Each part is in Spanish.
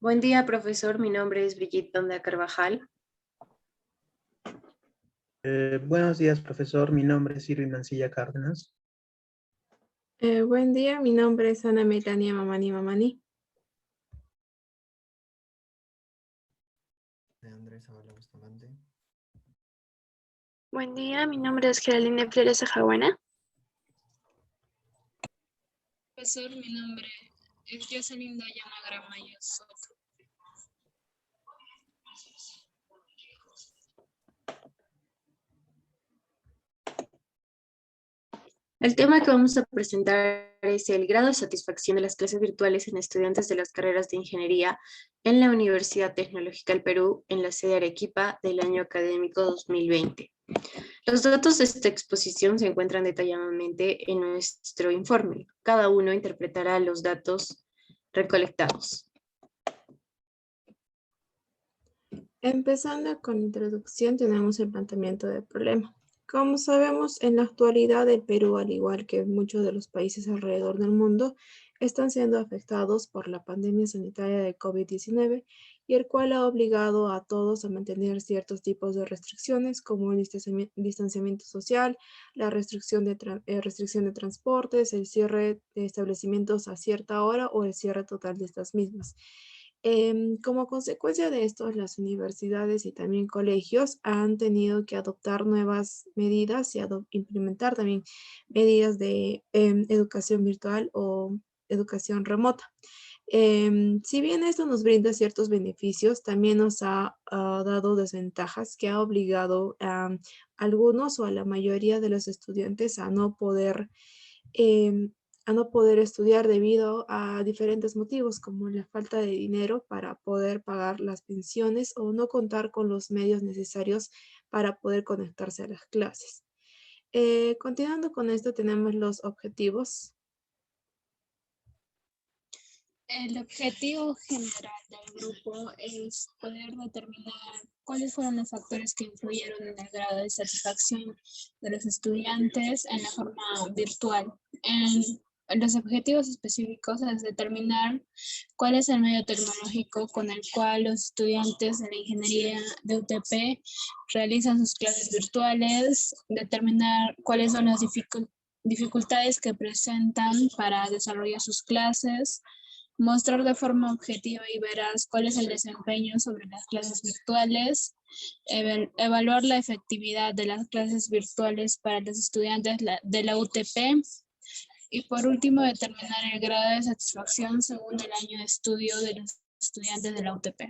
Buen día, profesor. Mi nombre es Brigitte Donda Carvajal. Buenos días, profesor. Mi nombre es Irving Mancilla Cárdenas. Buen día, mi nombre es Ana Melania Mamani. Andrés Zavala Bustamante. Buen día, mi nombre es Geraldine Flores Ajabuena. Profesor, mi nombre es Jocelyn Dayana Gramayo Soto. El tema que vamos a presentar es el grado de satisfacción de las clases virtuales en estudiantes de las carreras de ingeniería en la Universidad Tecnológica del Perú, en la sede Arequipa, del año académico 2020. Los datos de esta exposición se encuentran detalladamente en nuestro informe. Cada uno interpretará los datos recolectados. Empezando con la introducción, tenemos el planteamiento del problema. Como sabemos, en la actualidad el Perú, al igual que muchos de los países alrededor del mundo, están siendo afectados por la pandemia sanitaria de COVID-19 y el cual ha obligado a todos a mantener ciertos tipos de restricciones como el distanciamiento social, la restricción de transportes, el cierre de establecimientos a cierta hora o el cierre total de estas mismas. Como consecuencia de esto, las universidades y también colegios han tenido que adoptar nuevas medidas y implementar también medidas de educación virtual o educación remota. Si bien esto nos brinda ciertos beneficios, también nos ha dado desventajas que ha obligado a algunos o a la mayoría de los estudiantes em, a no poder estudiar debido a diferentes motivos, como la falta de dinero para poder pagar las pensiones o no contar con los medios necesarios para poder conectarse a las clases. Continuando con esto, tenemos los objetivos. El objetivo general del grupo es poder determinar cuáles fueron los factores que influyeron en el grado de satisfacción de los estudiantes en la forma virtual. En los objetivos específicos es determinar cuál es el medio tecnológico con el cual los estudiantes de la ingeniería de UTP realizan sus clases virtuales, determinar cuáles son las dificultades que presentan para desarrollar sus clases, mostrar de forma objetiva y veraz cuál es el desempeño sobre las clases virtuales, evaluar la efectividad de las clases virtuales para los estudiantes de la UTP y por último determinar el grado de satisfacción según el año de estudio de los estudiantes de la UTP.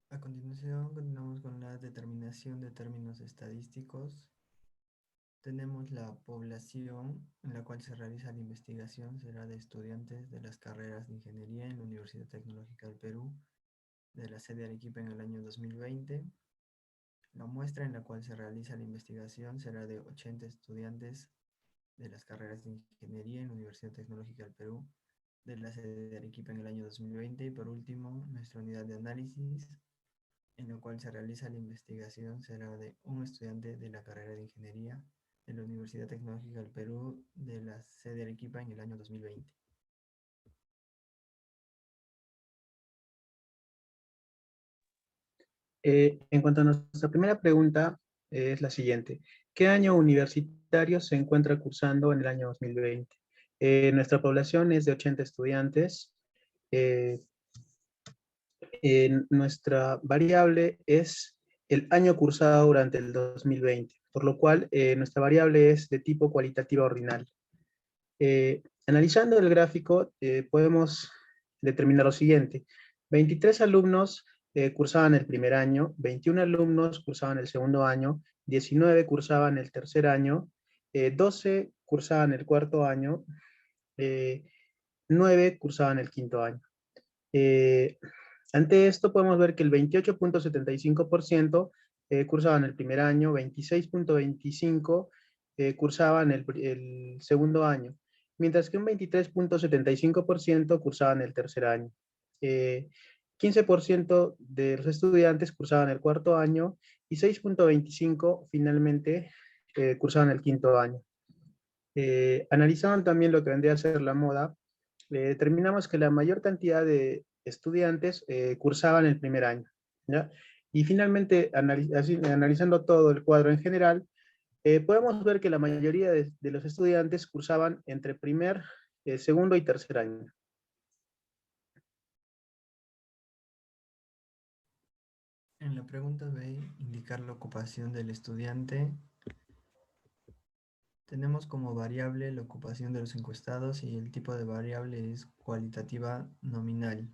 A continuación, continuamos con la determinación de términos estadísticos. Tenemos la población en la cual se realiza la investigación, será de estudiantes de las carreras de ingeniería en la Universidad Tecnológica del Perú, de la sede Arequipa en el año 2020. La muestra en la cual se realiza la investigación será de 80 estudiantes de las carreras de ingeniería en la Universidad Tecnológica del Perú, de la sede de Arequipa en el año 2020. Y por último, nuestra unidad de análisis, en la cual se realiza la investigación, será de un estudiante de la carrera de ingeniería de la Universidad Tecnológica del Perú, de la sede de Arequipa en el año 2020. En cuanto a nuestra primera pregunta, es la siguiente. ¿Qué año universitario se encuentra cursando en el año 2020? Nuestra población es de 80 estudiantes. Nuestra variable es el año cursado durante el 2020, por lo cual nuestra variable es de tipo cualitativa ordinal. Analizando el gráfico, podemos determinar lo siguiente. 23 alumnos cursaban el primer año, 21 alumnos cursaban el segundo año, 19 cursaban el tercer año, 12 cursaban el cuarto año, 9 cursaban el quinto año. Ante esto podemos ver que el 28.75% cursaban el primer año, 26.25% cursaban el segundo año, mientras que un 23.75% cursaban el tercer año. 15% de los estudiantes cursaban el cuarto año y 6.25% finalmente cursaban el quinto año. Analizando también lo que vendría a ser la moda, determinamos que la mayor cantidad de estudiantes cursaban el primer año, ¿ya? Y finalmente, analizando todo el cuadro en general, podemos ver que la mayoría de los estudiantes cursaban entre primer, segundo y tercer año. En la pregunta B, indicar la ocupación del estudiante. Tenemos como variable la ocupación de los encuestados y el tipo de variable es cualitativa nominal.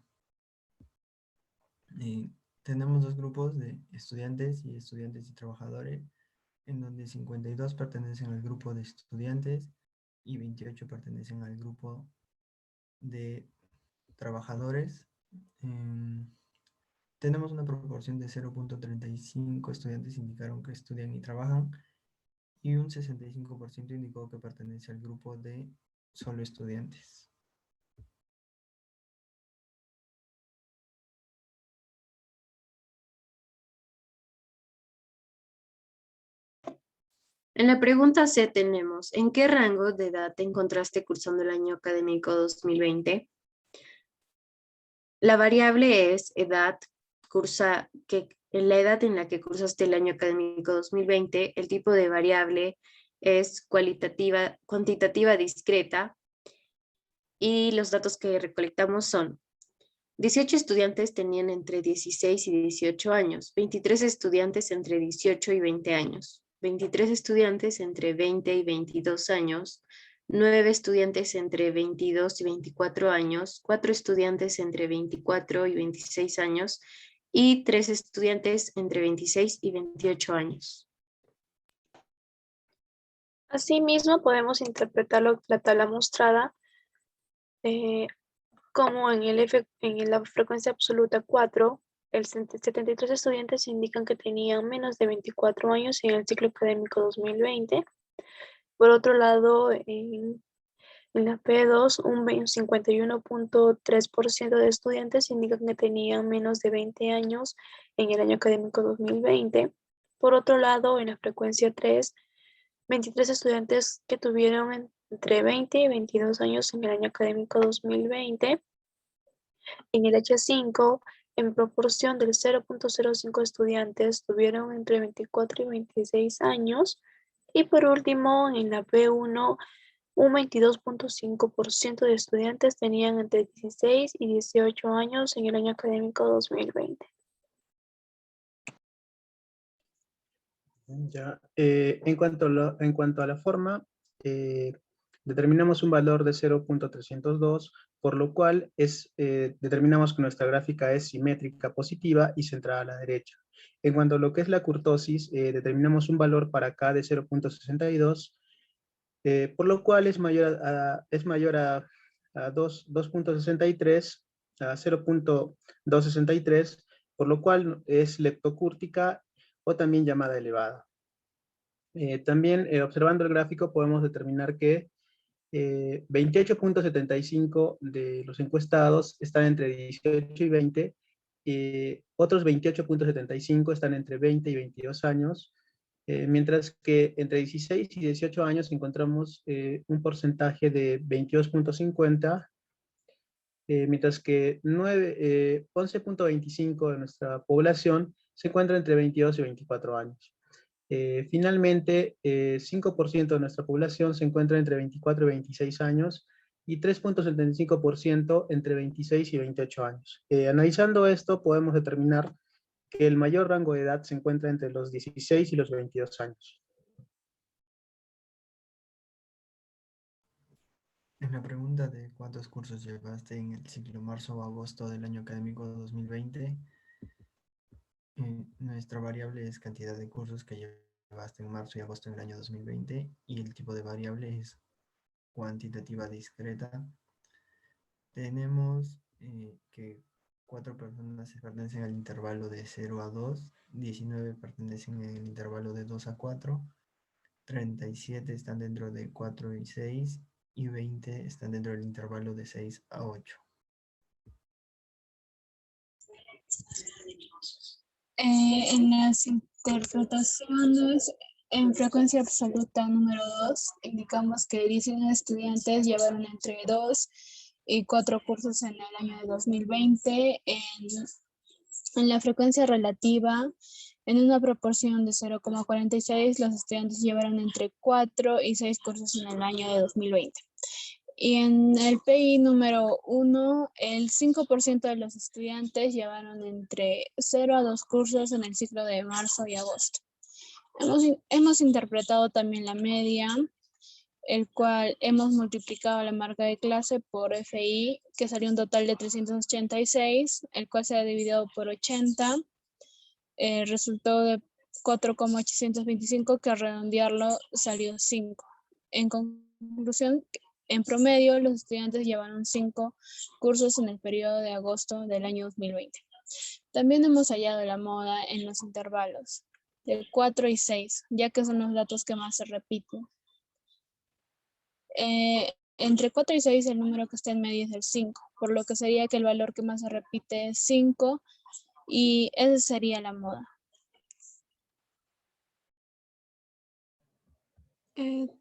Tenemos dos grupos de estudiantes y trabajadores, en donde 52 pertenecen al grupo de estudiantes y 28 pertenecen al grupo de trabajadores. Tenemos una proporción de 0.35 estudiantes indicaron que estudian y trabajan y un 65% indicó que pertenece al grupo de solo estudiantes. En la pregunta C tenemos, ¿en qué rango de edad te encontraste cursando el año académico 2020? La variable es edad, en la edad en la que cursaste el año académico 2020, el tipo de variable es cuantitativa discreta y los datos que recolectamos son 18 estudiantes tenían entre 16 y 18 años, 23 estudiantes entre 18 y 20 años, 23 estudiantes entre 20 y 22 años, 9 estudiantes entre 22 y 24 años, 4 estudiantes entre 24 y 26 años y 3 estudiantes entre 26 y 28 años. Asimismo, podemos interpretar la tabla mostrada como en la frecuencia absoluta 4, 73 estudiantes indican que tenían menos de 24 años en el ciclo académico 2020. Por otro lado, en la P2, un 51.3% de estudiantes indican que tenían menos de 20 años en el año académico 2020. Por otro lado, en la frecuencia 3, 23 estudiantes que tuvieron entre 20 y 22 años en el año académico 2020. En el H5, en proporción del 0.05 estudiantes tuvieron entre 24 y 26 años. Y por último, en la P1, un 22.5% de estudiantes tenían entre 16 y 18 años en el año académico 2020. Ya, en cuanto a la forma, determinamos un valor de 0.302, por lo cual determinamos que nuestra gráfica es simétrica positiva y centrada a la derecha. En cuanto a lo que es la kurtosis, determinamos un valor para K de 0.62, por lo cual es mayor a 2.63, a 0.263, por lo cual es leptocúrtica o también llamada elevada. También observando el gráfico podemos determinar que 28.75 de los encuestados están entre 18 y 20, otros 28.75 están entre 20 y 22 años, mientras que entre 16 y 18 años encontramos un porcentaje de 22.50, mientras que 11.25 de nuestra población se encuentra entre 22 y 24 años. Finalmente, 5% de nuestra población se encuentra entre 24 y 26 años y 3.75% entre 26 y 28 años. Analizando esto, podemos determinar que el mayor rango de edad se encuentra entre los 16 y los 22 años. En la pregunta de cuántos cursos llevaste en el ciclo marzo o agosto del año académico 2020, nuestra variable es cantidad de cursos que llevaste en marzo y agosto del año 2020 y el tipo de variable es cuantitativa discreta. Tenemos que 4 personas pertenecen al intervalo de 0 a 2, 19 pertenecen en el intervalo de 2 a 4, 37 están dentro de 4 y 6 y 20 están dentro del intervalo de 6 a 8. En las interpretaciones En frecuencia absoluta número 2, indicamos que 19 estudiantes llevaron entre 2 y 4 cursos en el año de 2020. En la frecuencia relativa, en una proporción de 0,46, los estudiantes llevaron entre 4 y 6 cursos en el año de 2020. Y en el PI número 1, el 5% de los estudiantes llevaron entre 0 a 2 cursos en el ciclo de marzo y agosto. Hemos interpretado también la media, el cual hemos multiplicado la marca de clase por FI, que salió un total de 386, el cual se ha dividido por 80, resultó de 4,825, que al redondearlo salió 5. En conclusión, en promedio, los estudiantes llevaron 5 cursos en el periodo de agosto del año 2020. También hemos hallado la moda en los intervalos de 4 y 6, ya que son los datos que más se repiten. Entre 4 y 6 el número que está en medio es el 5, por lo que sería que el valor que más se repite es 5 y esa sería la moda.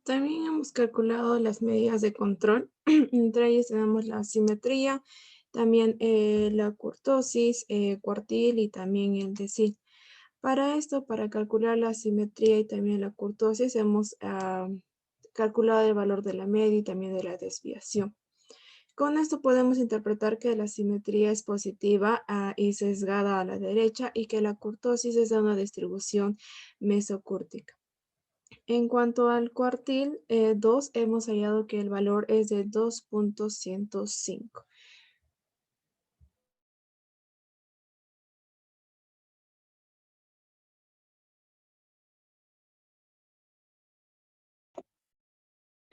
También hemos calculado las medidas de control. Entre ellas tenemos la simetría, también la kurtosis, cuartil y también el decil. Para esto, para calcular la simetría y también la kurtosis, hemos calculado el valor de la media y también de la desviación. Con esto podemos interpretar que la simetría es positiva y sesgada a la derecha y que la kurtosis es de una distribución mesocúrtica. En cuanto al cuartil 2, hemos hallado que el valor es de 2.105.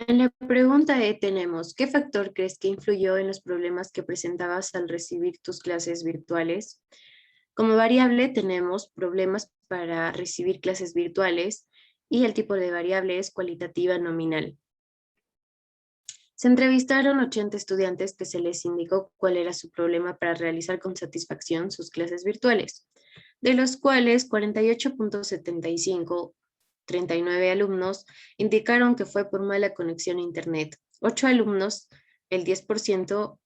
En la pregunta E tenemos, ¿qué factor crees que influyó en los problemas que presentabas al recibir tus clases virtuales? Como variable tenemos problemas para recibir clases virtuales y el tipo de variable es cualitativa nominal. Se entrevistaron 80 estudiantes que se les indicó cuál era su problema para realizar con satisfacción sus clases virtuales, de los cuales 48.75, 39 alumnos, indicaron que fue por mala conexión a Internet. 8 alumnos, el 10%,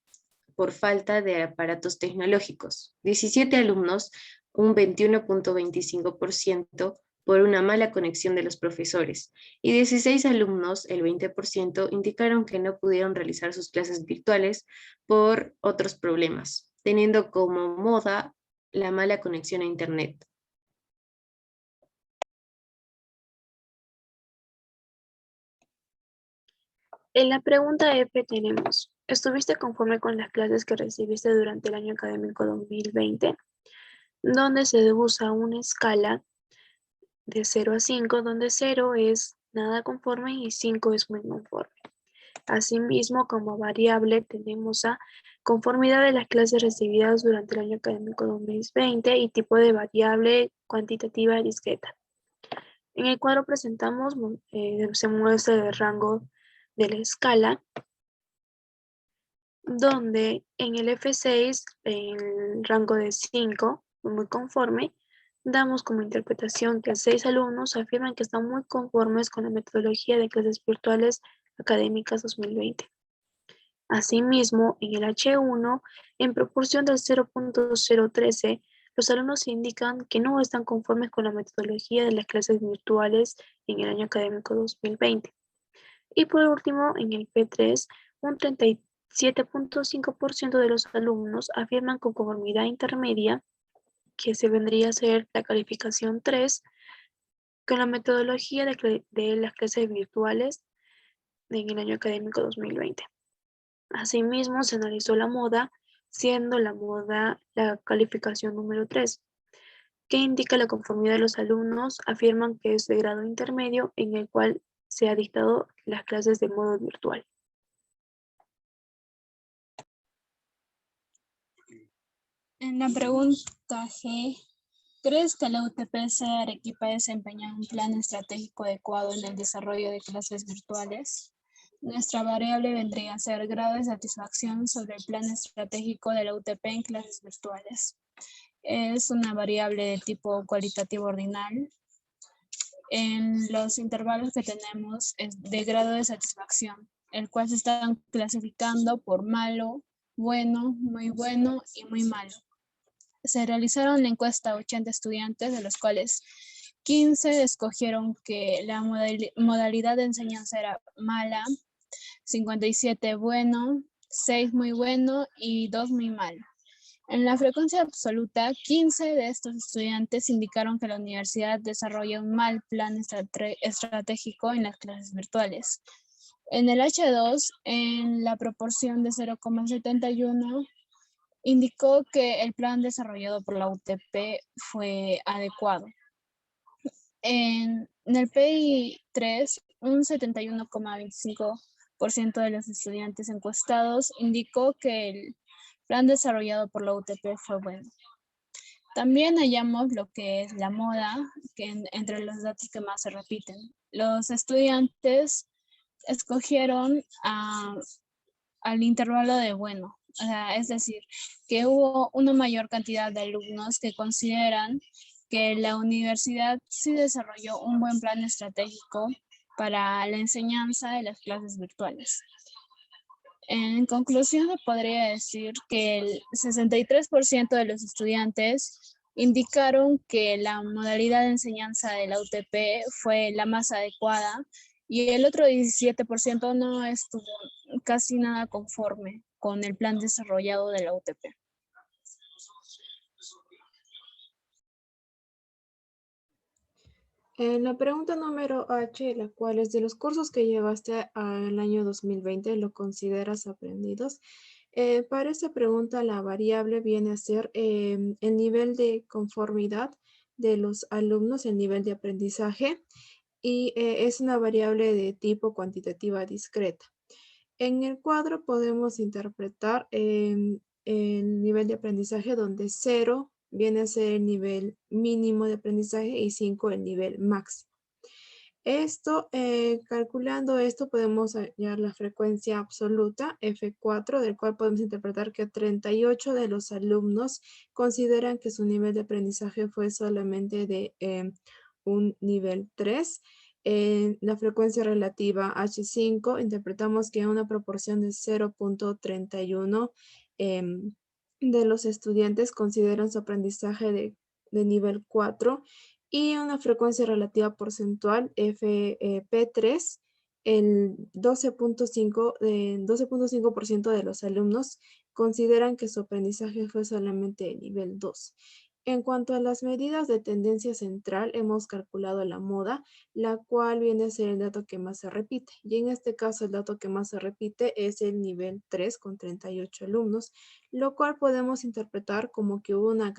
por falta de aparatos tecnológicos. 17 alumnos, un 21.25%, por una mala conexión de los profesores. Y 16 alumnos, el 20%, indicaron que no pudieron realizar sus clases virtuales por otros problemas, teniendo como moda la mala conexión a Internet. En la pregunta F tenemos, ¿estuviste conforme con las clases que recibiste durante el año académico 2020? Donde se usa una escala de 0 a 5, donde 0 es nada conforme y 5 es muy conforme. Asimismo, como variable tenemos a conformidad de las clases recibidas durante el año académico 2020 y tipo de variable cuantitativa discreta. En el cuadro presentamos, se muestra el rango de la escala, donde en el F6, el rango de 5, muy conforme, damos como interpretación que 6 alumnos afirman que están muy conformes con la metodología de clases virtuales académicas 2020. Asimismo, en el H1, en proporción del 0.013, los alumnos indican que no están conformes con la metodología de las clases virtuales en el año académico 2020. Y por último, en el P3, un 37.5% de los alumnos afirman con conformidad intermedia, que se vendría a ser la calificación 3, con la metodología de las clases virtuales en el año académico 2020. Asimismo, se analizó la moda, siendo la moda la calificación número 3, que indica la conformidad de los alumnos, afirman que es de grado intermedio en el cual se ha dictado las clases de modo virtual. En la pregunta G, ¿crees que la UTPC Arequipa desempeña un plan estratégico adecuado en el desarrollo de clases virtuales? Nuestra variable vendría a ser grado de satisfacción sobre el plan estratégico de la UTP en clases virtuales. Es una variable de tipo cualitativo ordinal. en los intervalos que tenemos de grado de satisfacción, el cual se están clasificando por malo, bueno, muy bueno y muy malo. Se realizaron la encuesta a 80 estudiantes, de los cuales 15 escogieron que la modalidad de enseñanza era mala, 57 bueno, 6 muy bueno y 2 muy malo. En la frecuencia absoluta, 15 de estos estudiantes indicaron que la universidad desarrolla un mal plan estratégico en las clases virtuales. En el H2, en la proporción de 0,71, indicó que el plan desarrollado por la UTP fue adecuado. En el PI3, un 71,25% de los estudiantes encuestados indicó que el plan desarrollado por la UTP fue bueno. También hallamos lo que es la moda, que entre los datos que más se repiten. Los estudiantes escogieron al intervalo de bueno, o sea, es decir, que hubo una mayor cantidad de alumnos que consideran que la universidad sí desarrolló un buen plan estratégico para la enseñanza de las clases virtuales. En conclusión, podría decir que el 63% de los estudiantes indicaron que la modalidad de enseñanza de la UTP fue la más adecuada y el otro 17% no estuvo casi nada conforme con el plan desarrollado de la UTP. En la pregunta número H, la cual es de los cursos que llevaste al año 2020, ¿lo consideras aprendidos? Para esta pregunta la variable viene a ser el nivel de conformidad de los alumnos, el nivel de aprendizaje, y es una variable de tipo cuantitativa discreta. En el cuadro podemos interpretar el nivel de aprendizaje donde 0 viene a ser el nivel mínimo de aprendizaje y 5 el nivel máximo. Esto, calculando esto, podemos hallar la frecuencia absoluta, F4, del cual podemos interpretar que 38 de los alumnos consideran que su nivel de aprendizaje fue solamente de un nivel 3. En la frecuencia relativa H5, interpretamos que una proporción de 0.31 de los estudiantes consideran su aprendizaje de nivel 4, y una frecuencia relativa porcentual FP3, el 12.5% de los alumnos consideran que su aprendizaje fue solamente de nivel 2. En cuanto a las medidas de tendencia central, hemos calculado la moda, la cual viene a ser el dato que más se repite. Y en este caso, el dato que más se repite es el nivel 3 con 38 alumnos, lo cual podemos interpretar como que hubo una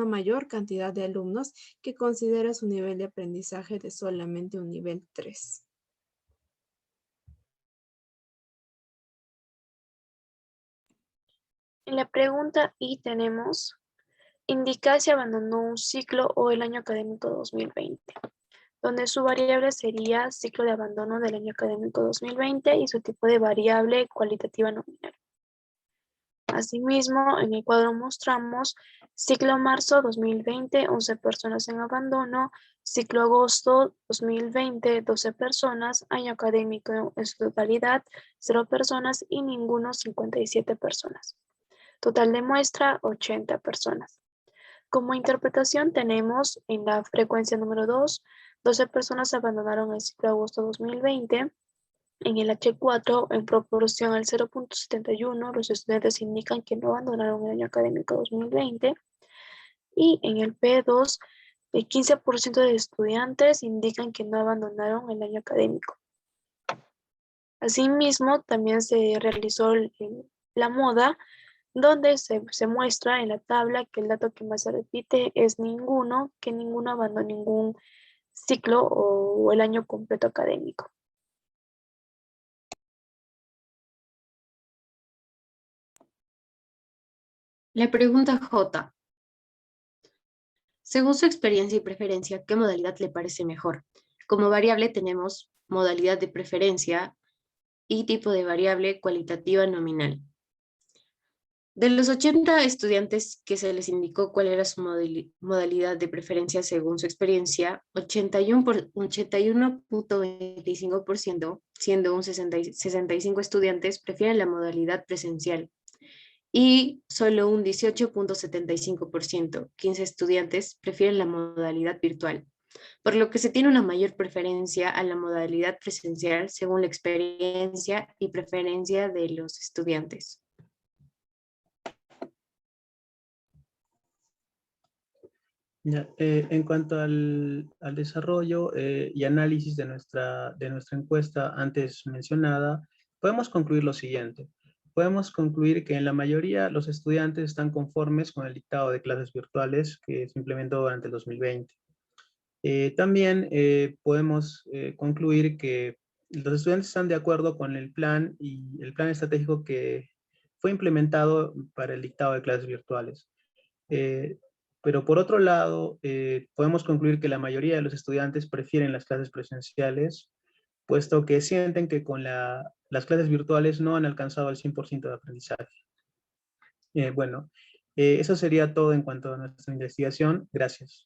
mayor cantidad de alumnos que considera su nivel de aprendizaje de solamente un nivel 3. En la pregunta I tenemos: indica si abandonó un ciclo o el año académico 2020, donde su variable sería ciclo de abandono del año académico 2020 y su tipo de variable cualitativa nominal. Asimismo, en el cuadro mostramos ciclo marzo 2020, 11 personas en abandono, ciclo agosto 2020, 12 personas, año académico en su totalidad, 0 personas y ninguno, 57 personas. Total de muestra, 80 personas. Como interpretación tenemos en la frecuencia número 2, 12 personas abandonaron el ciclo agosto 2020. En el H4, en proporción al 0.71, los estudiantes indican que no abandonaron el año académico 2020. Y en el P2, el 15% de estudiantes indican que no abandonaron el año académico. Asimismo, también se realizó la moda, donde se muestra en la tabla que el dato que más se repite es ninguno, que ninguno abandonó ningún ciclo o el año completo académico. La pregunta J. Según su experiencia y preferencia, ¿qué modalidad le parece mejor? Como variable tenemos modalidad de preferencia y tipo de variable cualitativa nominal. De los 80 estudiantes que se les indicó cuál era su modalidad de preferencia según su experiencia, 81.25%, siendo un 65 estudiantes, prefieren la modalidad presencial y solo un 18.75%, 15 estudiantes, prefieren la modalidad virtual, por lo que se tiene una mayor preferencia a la modalidad presencial según la experiencia y preferencia de los estudiantes. Ya, en cuanto al desarrollo y análisis de nuestra encuesta antes mencionada, podemos concluir lo siguiente. Podemos concluir que en la mayoría los estudiantes están conformes con el dictado de clases virtuales que se implementó durante el 2020. También podemos concluir que los estudiantes están de acuerdo con el plan y el plan estratégico que fue implementado para el dictado de clases virtuales. Pero por otro lado, podemos concluir que la mayoría de los estudiantes prefieren las clases presenciales, puesto que sienten que con las clases virtuales no han alcanzado el 100% de aprendizaje. Bueno, eso sería todo en cuanto a nuestra investigación. Gracias.